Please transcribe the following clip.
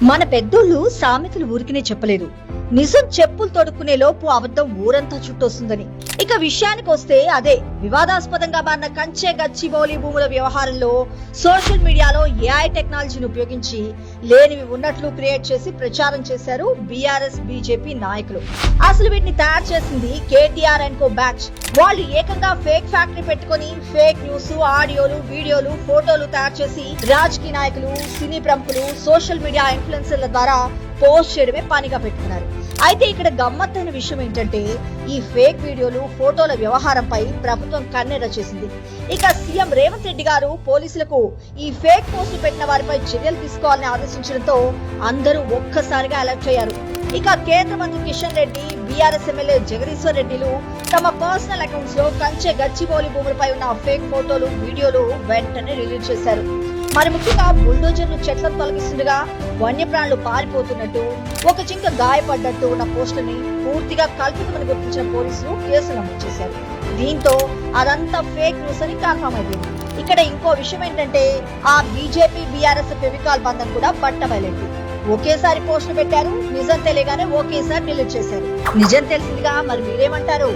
మన పెద్దోళ్ళు సామెతలు ఊరికినే చెప్పలేదు. నిజం చెప్పులు తొడుక్కునే లోపు అబద్ధం ఊరంతా చుట్టొస్తుందని. ఇక విషయానికి వస్తే అదే వివాదాస్పదంగా మారిన కంచె గచ్చిబౌలి భూముల వ్యవహారంలో సోషల్ మీడియాలో ఏఐ టెక్నాలజీని ఉపయోగించి లేనివి ఉన్నట్లు క్రియేట్ చేసి ప్రచారం చేశారు బీఆర్ఎస్ బీజేపీ నాయకులు. అసలు వీటిని తయారు చేసింది కేటీఆర్ అండ్ కో బ్యాచ్. వాళ్ళు ఏకంగా ఫేక్ ఫ్యాక్టరీ పెట్టుకుని ఫేక్ న్యూస్, ఆడియోలు, వీడియోలు, ఫోటోలు తయారు చేసి రాజకీయ నాయకులు, సినీ ప్రముఖులు, సోషల్ మీడియా ఇన్ఫ్లుయెన్సర్ల ద్వారా పోస్ట్ చేయడమే పనిగా పెట్టుకున్నారు. అయితే ఇక్కడ గమ్మత్తైన విషయం ఏంటంటే ఈ ఫేక్ వీడియోలు, ఫోటోల వ్యవహారంపై ప్రభుత్వం కన్నెర చేసింది. ఇక సీఎం రేవంత్ రెడ్డి గారు పోలీసులకు ఈ ఫేక్ పోస్టులు పెట్టిన వారిపై చర్యలు తీసుకోవాలని ఆదేశించడంతో అందరూ ఒక్కసారిగా అలర్ట్ అయ్యారు. ఇక కేంద్ర మంత్రి కిషన్ రెడ్డి, బీఆర్ఎస్ ఎమ్మెల్యే జగదీశ్వర్ రెడ్డిలు తమ పర్సనల్ అకౌంట్స్ లో కంచె గచ్చిబౌలి భూములపై ఉన్న ఫేక్ ఫోటోలు, వీడియోలు వెంటనే రిలీజ్ చేశారు. మరి ముఖ్యంగా బుల్డోజర్లు చెట్లను తొలగిస్తుండగా వన్యప్రాణులు పారిపోతున్నట్టు, ఒక జింక గాయపడ్డట్టు ఉన్న పోస్టుని పూర్తిగా కల్పితమని గుర్తించిన పోలీసులు కేసు నమోదు చేశారు. దీంతో అదంతా ఫేక్ న్యూస్ అని కన్ఫర్మ్ అయింది. ఇక్కడ ఇంకో విషయం ఏంటంటే ఆ బీజేపీ బీఆర్ఎస్ ఫెవికాల్ బంధం కూడా బట్టబయలైంది. ఒకేసారి పోస్టులు పెట్టారు, నిజం తెలియగానే ఒకేసారి డిలీట్ చేశారు. నిజం తెలిసిందిగా మరి మీరేమంటారు?